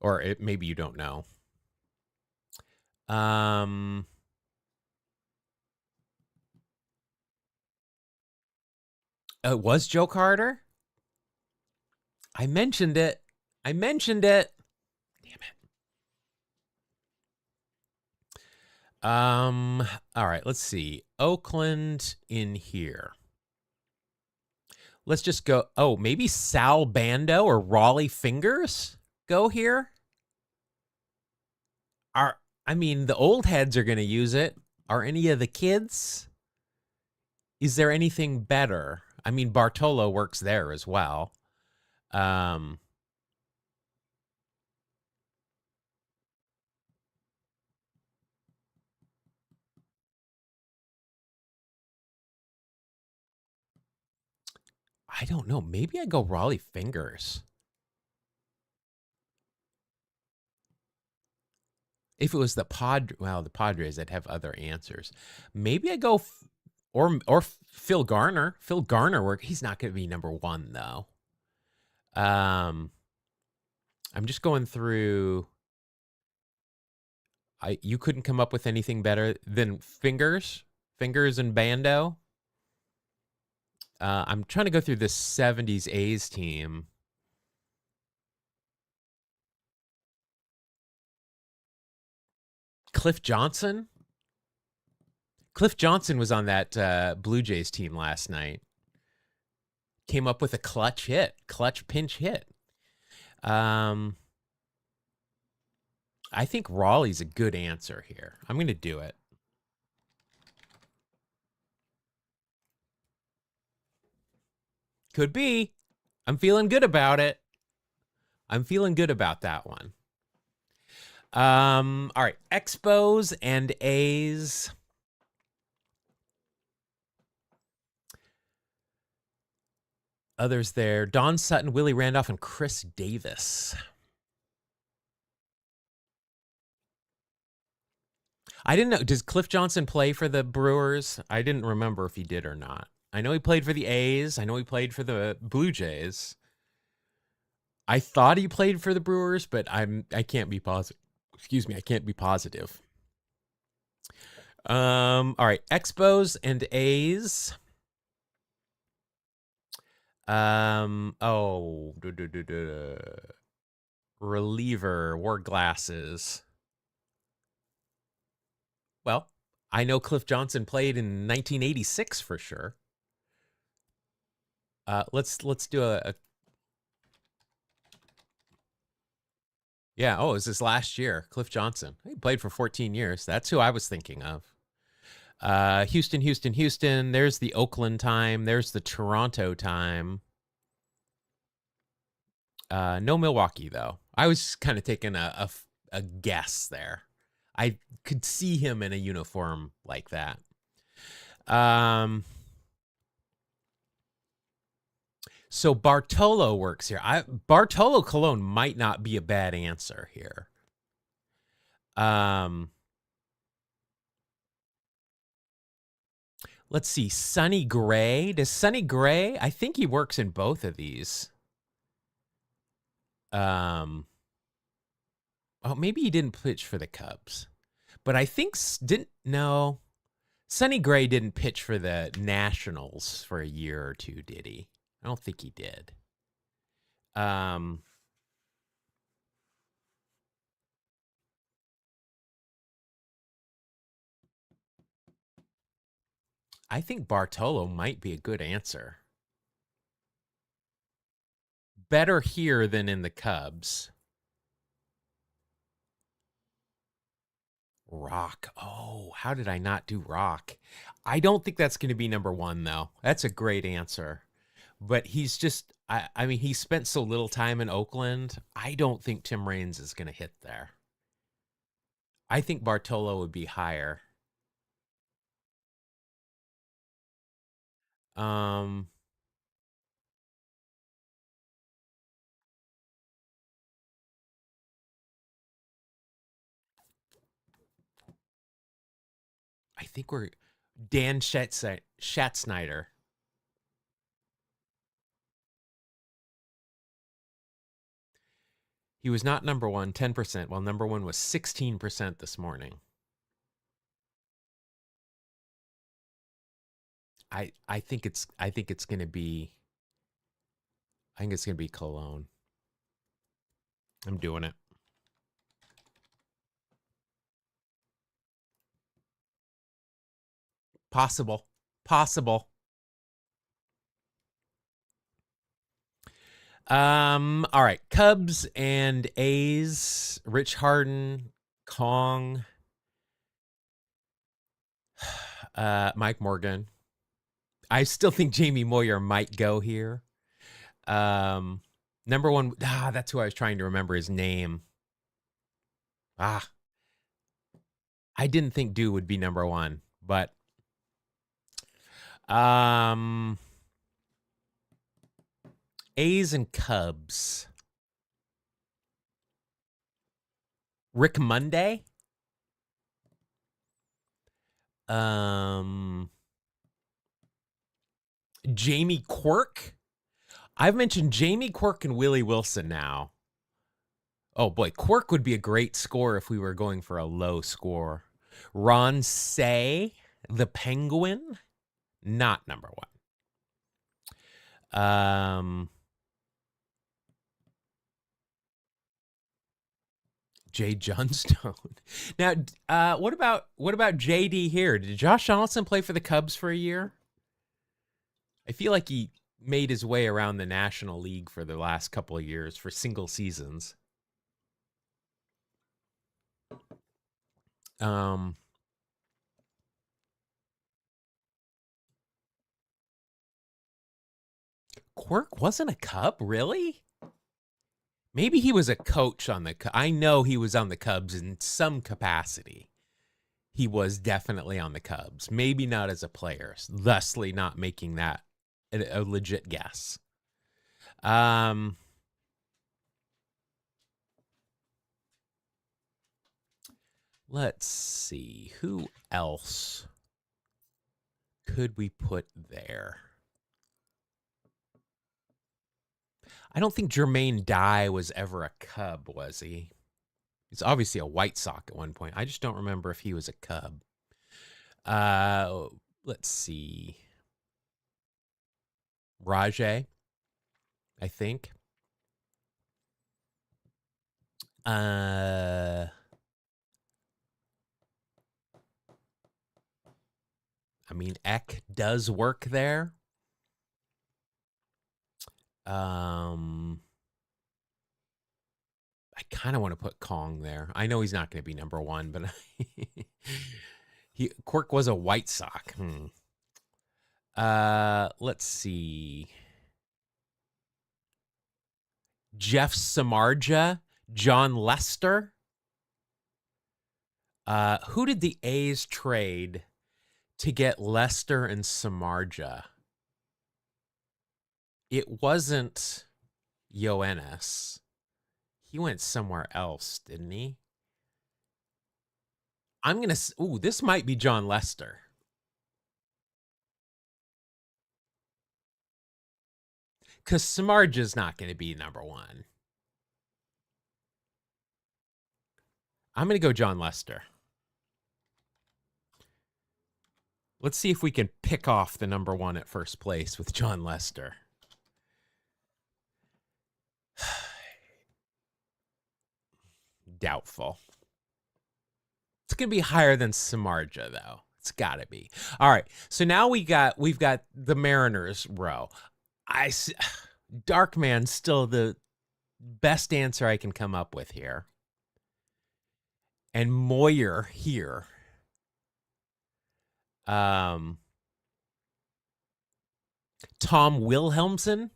Or maybe you don't know. It was Joe Carter? I mentioned it. I mentioned it. Damn it. All right, let's see. Oakland in here. Let's just go. Oh, maybe Sal Bando or Raleigh Fingers go here? I mean, the old heads are going to use it. Are any of the kids? Is there anything better? I mean, Bartolo works there as well. I don't know. Maybe I go Raleigh Fingers. If it was the Padres, I'd have other answers. Maybe I go or Phil Garner. Phil Garner work. He's not going to be number one though. I'm just going through. You couldn't come up with anything better than Fingers and Bando. I'm trying to go through this 70s A's team. Cliff Johnson? Cliff Johnson was on that Blue Jays team last night. Came up with a clutch pinch hit. I think Raleigh's a good answer here. I'm going to do it. Could be. I'm feeling good about it. I'm feeling good about that one. All right. Expos and A's. Others there. Don Sutton, Willie Randolph, and Chris Davis. I didn't know. Does Cliff Johnson play for the Brewers? I didn't remember if he did or not. I know he played for the A's. I know he played for the Blue Jays. I thought he played for the Brewers, but I can't be positive. Excuse me, I can't be positive. All right, Expos and A's. Reliever wore glasses. Well, I know Cliff Johnson played in 1986 for sure. Let's do a yeah. Oh, it was this last year. Cliff Johnson. He played for 14 years. That's who I was thinking of. Houston. There's the Oakland time. There's the Toronto time. No Milwaukee though. I was kind of taking a guess there. I could see him in a uniform like that. So Bartolo works here. Bartolo Colon might not be a bad answer here. Let's see. Sonny Gray. Does Sonny Gray? I think he works in both of these. Oh, maybe he didn't pitch for the Cubs, but I think no. Sonny Gray didn't pitch for the Nationals for a year or two, did he? I don't think he did. I think Bartolo might be a good answer. Better here than in the Cubs. Rock. Oh, how did I not do Rock? I don't think that's going to be number one, though. That's a great answer. But he's just, I mean, he spent so little time in Oakland. I don't think Tim Raines is going to hit there. I think Bartolo would be higher. I think we're Dan Schatzsnyder. He was not number one, 10%, while number one was 16% this morning. I think it's gonna be Cologne. I'm doing it. Possible. All right. Cubs and A's. Rich Harden, Kong, Mike Morgan. I still think Jamie Moyer might go here. Number one. That's who I was trying to remember his name. I didn't think Dew would be number one, but A's and Cubs. Rick Monday. Jamie Quirk. I've mentioned Jamie Quirk and Willie Wilson now. Oh boy, Quirk would be a great score if we were going for a low score. Ron Say, the Penguin, not number one. Jay Johnstone. Now, what about JD here? Did Josh Donaldson play for the Cubs for a year? I feel like he made his way around the National League for the last couple of years for single seasons. Quirk wasn't a Cub, really? Maybe he was a coach on the Cubs. I know he was on the Cubs in some capacity. He was definitely on the Cubs. Maybe not as a player, thusly not making that a legit guess. Let's see. Who else could we put there? I don't think Jermaine Dye was ever a Cub, was he? He's obviously a White Sox at one point. I just don't remember if he was a Cub. Let's see. Rajay, I think. I mean, Eck does work there. I kind of want to put Kong there. I know he's not going to be number one, but Quirk was a White Sox. Let's see. Jeff Samardzija, John Lester. Who did the A's trade to get Lester and Samardzija? It wasn't Yoenis. He went somewhere else, didn't he? I'm going to... Ooh, this might be John Lester. Because Samardzija's not going to be number one. I'm going to go John Lester. Let's see if we can pick off the number one at first place with John Lester. Doubtful. It's going to be higher than Samardzija, though. It's got to be. All right. So now we've got the Mariners row. Darkman's still the best answer I can come up with here. And Moyer here. Tom Wilhelmsen.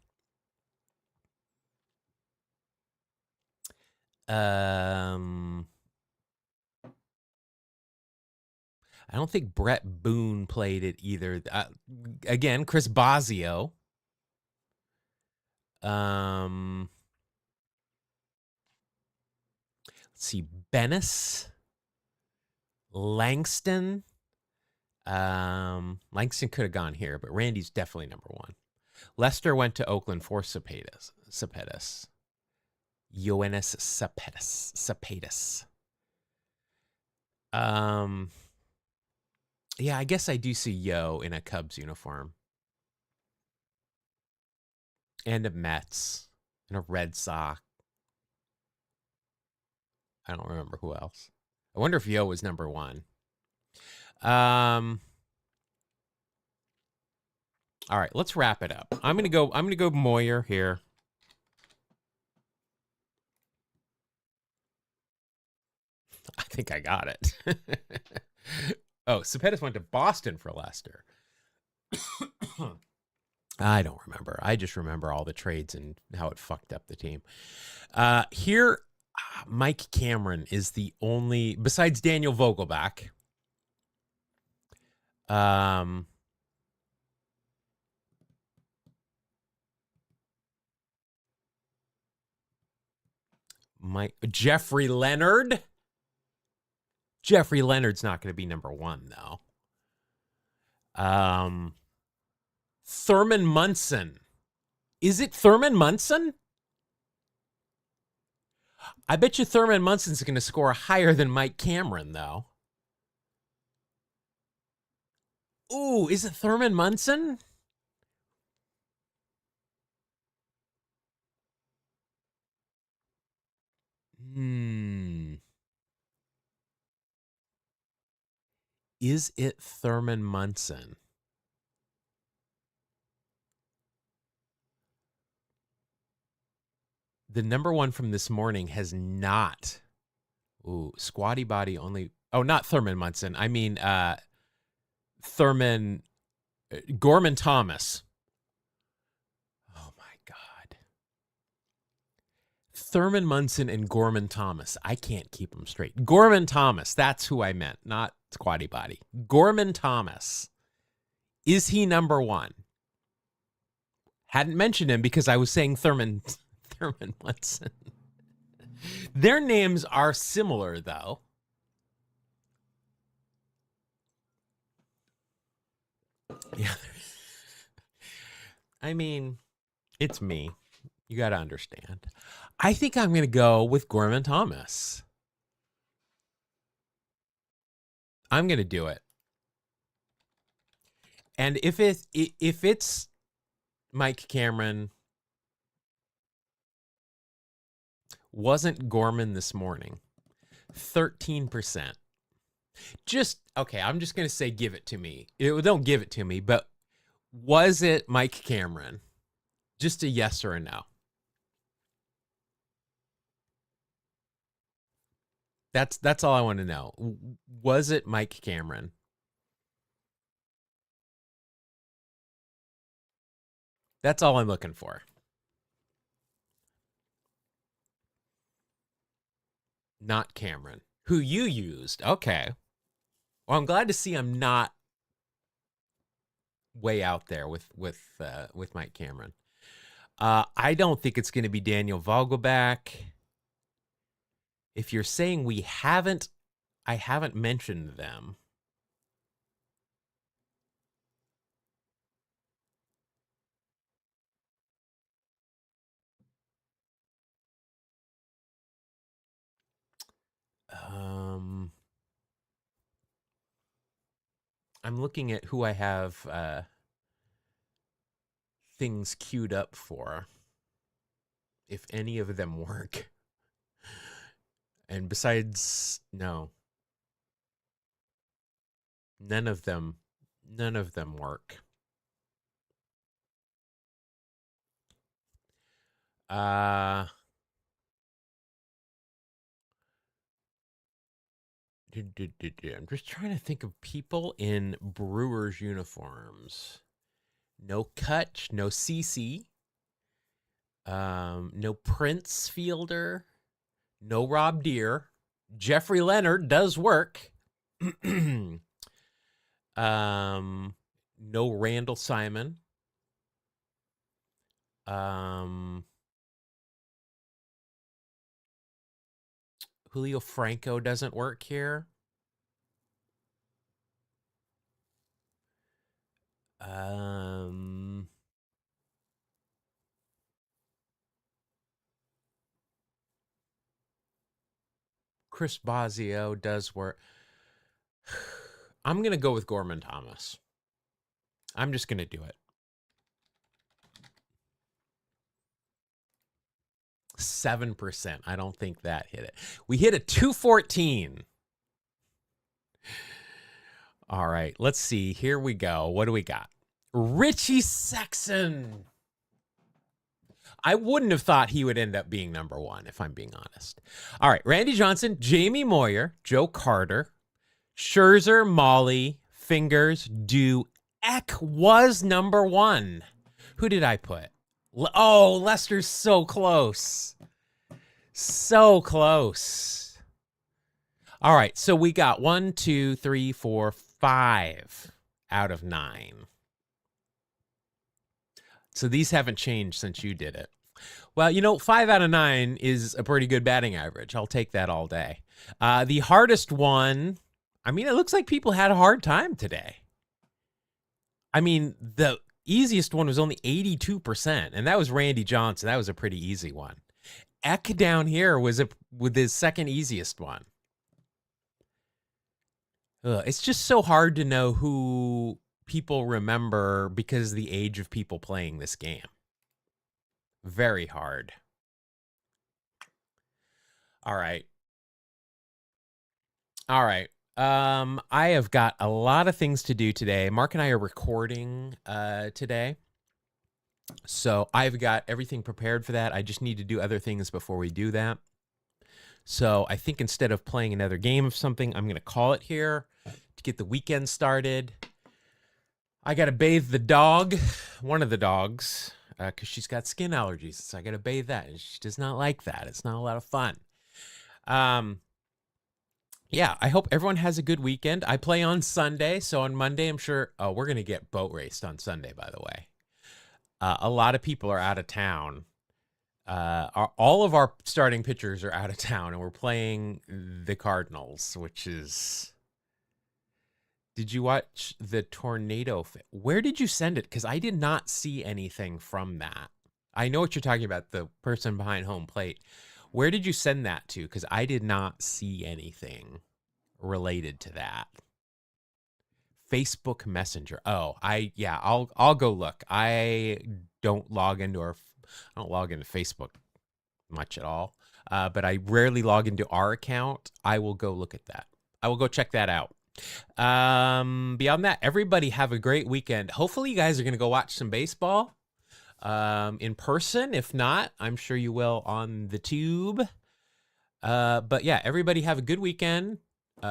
I don't think Brett Boone played it either. Again, Chris Bosio. Let's see, Bennis, Langston. Langston could have gone here, but Randy's definitely number one. Lester went to Oakland for Cepedis. Yoenis Cespedes. Yeah, I guess I do see Yo in a Cubs uniform. And a Mets. And a Red Sox. I don't remember who else. I wonder if Yo was number one. All right, let's wrap it up. I'm gonna go Moyer here. I think I got it. Oh, Cepedis went to Boston for Lester. I don't remember. I just remember all the trades and how it fucked up the team. Here, Mike Cameron is the only, besides Daniel Vogelbach. Jeffrey Leonard. Jeffrey Leonard's not going to be number one, though. Thurman Munson. Is it Thurman Munson? I bet you Thurman Munson's going to score higher than Mike Cameron, though. Ooh, is it Thurman Munson? Is it Thurman Munson? The number one from this morning has not. Ooh, Squatty Body only. Oh, not Thurman Munson. I mean, Gorman Thomas. Oh my God. Thurman Munson and Gorman Thomas. I can't keep them straight. Gorman Thomas. That's who I meant, not Squatty Body. Gorman Thomas. Is he number one? Hadn't mentioned him because I was saying Thurman Munson. Their names are similar, though. Yeah. I mean, it's me. You got to understand. I think I'm going to go with Gorman Thomas. I'm going to do it. And if it's Mike Cameron, wasn't Gorman this morning, 13%. Just, okay, I'm just going to say give it to me. Don't give it to me, but was it Mike Cameron? Just a yes or a no. That's all I want to know. Was it Mike Cameron? That's all I'm looking for. Not Cameron. Who you used. Okay. Well, I'm glad to see I'm not way out there with Mike Cameron. I don't think it's going to be Daniel Vogelbach. If you're saying I haven't mentioned them. I'm looking at who I have things queued up for. If any of them work. And besides, no. None of them work. I'm just trying to think of people in Brewers uniforms. No Kutch, no CC, no Prince Fielder, no Rob Deere. Jeffrey Leonard does work. No Randall Simon. Julio Franco doesn't work here. Chris Bosio does work. I'm going to go with Gorman Thomas. I'm just going to do it. 7%. I don't think that hit it. We hit a 214. All right, let's see. Here we go. What do we got? Richie Sexson. I wouldn't have thought he would end up being number one, if I'm being honest. All right, Randy Johnson, Jamie Moyer, Joe Carter, Scherzer, Molly, Fingers, Dew. Eck was number one. Who did I put? Oh, Lester's so close. So close. All right, so we got 1, 2, 3, 4, 5 out of 9. So these haven't changed since you did it. Well, you know, 5 out of 9 is a pretty good batting average. I'll take that all day. The hardest one, I mean, it looks like people had a hard time today. I mean, the easiest one was only 82%, and that was Randy Johnson. That was a pretty easy one. Eck down here was with his second easiest one. It's just so hard to know who people remember because of the age of people playing this game. Very hard. All right. All right. I have got a lot of things to do today. Mark and I are recording today. So I've got everything prepared for that. I just need to do other things before we do that. So I think instead of playing another game of something, I'm going to call it here to get the weekend started. I got to bathe the dog, one of the dogs, because she's got skin allergies. So I got to bathe that. And she does not like that. It's not a lot of fun. Yeah, I hope everyone has a good weekend. I play on Sunday. So on Monday, I'm sure, oh, we're going to get boat raced on Sunday, by the way. A lot of people are out of town. All of our starting pitchers are out of town, and we're playing the Cardinals, which is... Did you watch the tornado? Where did you send it? Because I did not see anything from that. I know what you're talking about, the person behind home plate. Where did you send that to? Because I did not see anything related to that. Facebook Messenger. Oh, I'll go look. I don't log into Facebook much at all. But I rarely log into our account. I will go look at that. I will go check that out. Beyond that, everybody have a great weekend. Hopefully you guys are going to go watch some baseball in person. If not, I'm sure you will on the tube. But yeah, everybody have a good weekend.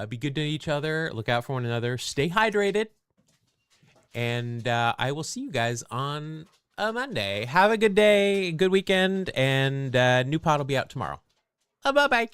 Be good to each other. Look out for one another. Stay hydrated. And I will see you guys on a Monday. Have a good day, good weekend, and new pod will be out tomorrow. Bye-bye.